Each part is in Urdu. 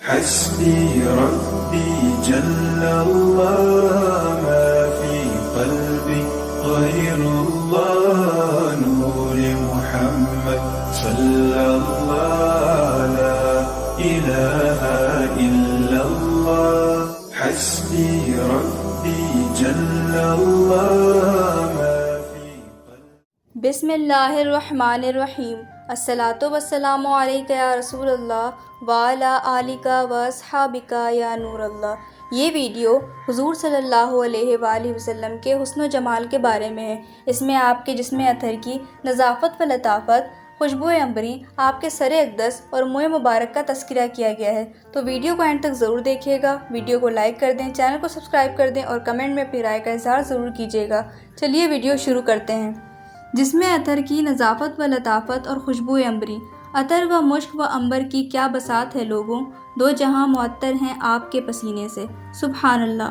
حسبي ربي جل الله ما في قلبي غير الله نور محمد صلى الله لا إله إلا الله حسبي ربي جل الله ما في قلبي بسم اللہ الرحمن الرحیم۔ الصلاۃ والسلام علیک یا رسول اللہ وعلی آلک و اصحابک یا نور اللہ۔ یہ ویڈیو حضور صلی اللہ علیہ وآلہ وسلم کے حسن و جمال کے بارے میں ہے۔ اس میں آپ کے جسم اطہر کی نظافت و لطافت، خوشبو عنبری، آپ کے سر اقدس اور منہ مبارک کا تذکرہ کیا گیا ہے۔ تو ویڈیو کو اینڈ تک ضرور دیکھیے گا۔ ویڈیو کو لائک کر دیں، چینل کو سبسکرائب کر دیں اور کمنٹ میں اپنی رائے کا اظہار ضرور کیجیے گا۔ چلیے ویڈیو شروع کرتے ہیں۔ جسم اطہر کی نظافت و لطافت اور خوشبو عنبری، عطر و مشک و عنبر کی کیا بساط ہے لوگوں، دو جہاں معطر ہیں آپ کے پسینے سے، سبحان اللہ۔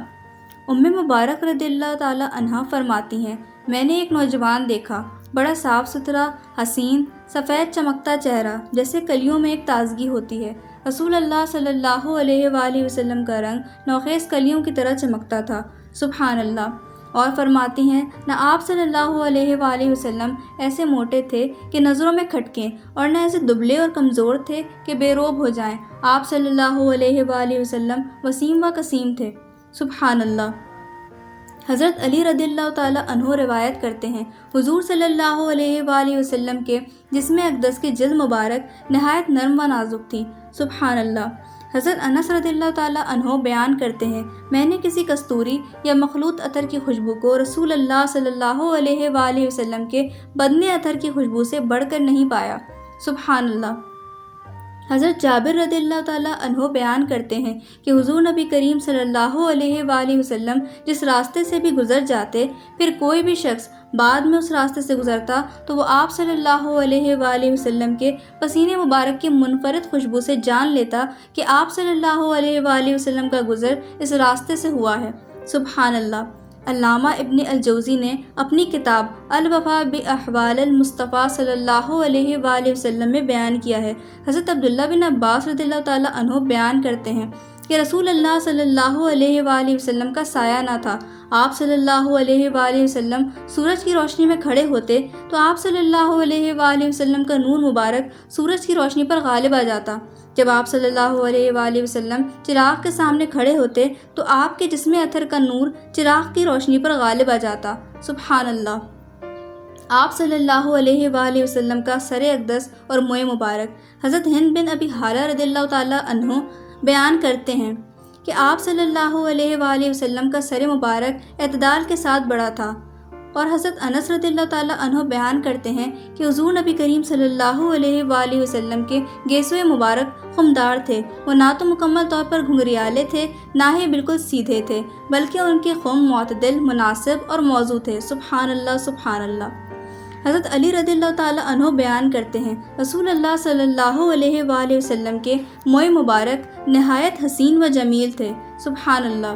مبارک رضی اللہ تعالی عنہا فرماتی ہیں، میں نے ایک نوجوان دیکھا، بڑا صاف ستھرا، حسین، سفید چمکتا چہرہ، جیسے کلیوں میں ایک تازگی ہوتی ہے۔ رسول اللہ صلی اللہ علیہ وآلہ وسلم کا رنگ نوخیز کلیوں کی طرح چمکتا تھا، سبحان اللہ۔ اور فرماتی ہیں، نہ آپ صلی اللہ علیہ وآلہ وسلم ایسے موٹے تھے کہ نظروں میں کھٹکیں، اور نہ ایسے دبلے اور کمزور تھے کہ بے روب ہو جائیں۔ آپ صلی اللہ علیہ وآلہ وسلم وسیم و قسیم تھے، سبحان اللہ۔ حضرت علی رضی اللہ تعالیٰ عنہ روایت کرتے ہیں، حضور صلی اللہ علیہ وآلہ وسلم کے جسم اقدس کی جلد مبارک نہایت نرم و نازک تھی، سبحان اللہ۔ حضرت انس رضی اللہ تعالیٰ عنہ بیان کرتے ہیں، میں نے کسی کستوری یا مخلوط عطر کی خوشبو کو رسول اللہ صلی اللہ علیہ وآلہ وسلم کے بدن عطر کی خوشبو سے بڑھ کر نہیں پایا، سبحان اللہ۔ حضرت جابر رضی اللہ تعالیٰ عنہ بیان کرتے ہیں کہ حضور نبی کریم صلی اللہ علیہ وآلہ وسلم جس راستے سے بھی گزر جاتے، پھر کوئی بھی شخص بعد میں اس راستے سے گزرتا تو وہ آپ صلی اللہ علیہ وآلہ وسلم کے پسینے مبارک کی منفرد خوشبو سے جان لیتا کہ آپ صلی اللہ علیہ وآلہ وسلم کا گزر اس راستے سے ہوا ہے، سبحان اللہ۔ علامہ ابن الجوزی نے اپنی کتاب الوفا باحوال المصطفیٰ صلی اللہ علیہ وآلہ وسلم میں بیان کیا ہے۔ حضرت عبداللہ بن عباس رضی اللہ تعالیٰ عنہ بیان کرتے ہیں کہ رسول اللہ صلی اللہ علیہ وآلہ وسلم کا سایہ نہ تھا۔ آپ صلی اللہ علیہ وآلہ وسلم سورج کی روشنی میں کھڑے ہوتے تو آپ صلی اللہ علیہ وآلہ وسلم کا نور مبارک سورج کی روشنی پر غالب آ جاتا۔ جب آپ صلی اللہ علیہ وآلہ وسلم چراغ کے سامنے کھڑے ہوتے تو آپ کے جسم اطہر کا نور چراغ کی روشنی پر غالب آ جاتا، سبحان اللہ۔ آپ صلی اللہ علیہ وآلہ وسلم کا سر اقدس اور منہ مبارک، حضرت ہند بن ابی حالہ رضی اللہ تعالیٰ عنہ بیان کرتے ہیں کہ آپ صلی اللہ علیہ وآلہ وسلم کا سر مبارک اعتدال کے ساتھ بڑا تھا، اور حضرت انس رضی اللہ تعالیٰ عنہ بیان کرتے ہیں کہ حضور نبی کریم صلی اللہ علیہ وآلہ وسلم کے گیسوئے مبارک خمدار تھے۔ وہ نہ تو مکمل طور پر گھنگریالے تھے، نہ ہی بالکل سیدھے تھے، بلکہ ان کے خم معتدل، مناسب اور موزوں تھے، سبحان اللہ سبحان اللہ۔ حضرت علی رضی اللہ تعالیٰ عنہ بیان کرتے ہیں، رسول اللہ صلی اللہ علیہ وآلہ وسلم کے منہ مبارک نہایت حسین و جمیل تھے، سبحان اللہ۔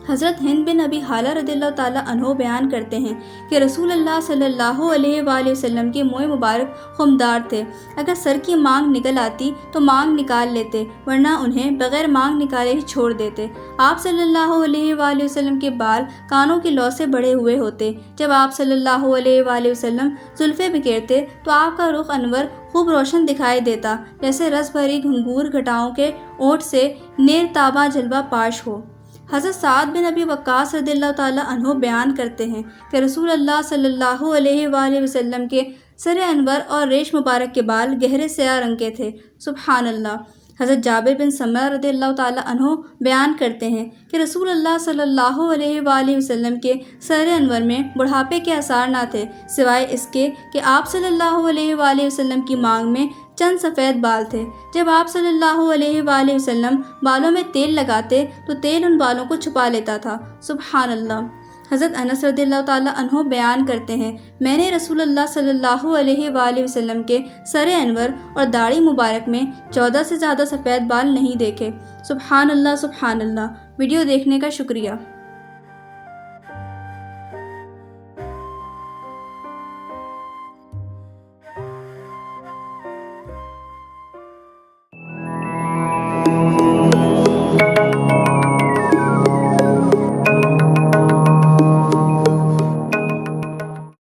حضرت ہند بن ابی حالہ رضی اللہ تعالیٰ عنہ بیان کرتے ہیں کہ رسول اللہ صلی اللہ علیہ وآلہ وسلم کے منہ مبارک خمدار تھے، اگر سر کی مانگ نکل آتی تو مانگ نکال لیتے، ورنہ انہیں بغیر مانگ نکالے ہی چھوڑ دیتے۔ آپ صلی اللہ علیہ وآلہ وسلم کے بال کانوں کی لو سے بڑھے ہوئے ہوتے۔ جب آپ صلی اللہ علیہ وآلہ وسلم زلفیں بکھیرتے تو آپ کا رخ انور خوب روشن دکھائی دیتا، جیسے رس بھری گھنگور گھٹاؤں کے اونٹ سے نیر تاباں جلوہ پاش ہو۔ حضرت سعد بن ابی وقاص رضی اللہ تعالیٰ عنہ بیان کرتے ہیں کہ رسول اللہ صلی اللہ علیہ وآلہ وسلم کے سر انور اور ریش مبارک کے بال گہرے سیاہ رنگ کے تھے، سبحان اللہ۔ حضرت جابر بن سمرہ رضی اللہ تعالیٰ عنہ بیان کرتے ہیں کہ رسول اللہ صلی اللہ علیہ وآلہ وسلم کے سر انور میں بڑھاپے کے آثار نہ تھے، سوائے اس کے کہ آپ صلی اللہ علیہ وآلہ وسلم کی مانگ میں چند سفید بال تھے۔ جب آپ صلی اللہ علیہ وآلہ وسلم بالوں میں تیل لگاتے تو تیل ان بالوں کو چھپا لیتا تھا، سبحان اللہ۔ حضرت انس رضی اللہ تعالیٰ عنہ بیان کرتے ہیں، میں نے رسول اللہ صلی اللہ علیہ وآلہ وسلم کے سر انور اور داڑھی مبارک میں 14 سے زیادہ سفید بال نہیں دیکھے، سبحان اللہ سبحان اللہ۔ ویڈیو دیکھنے کا شکریہ۔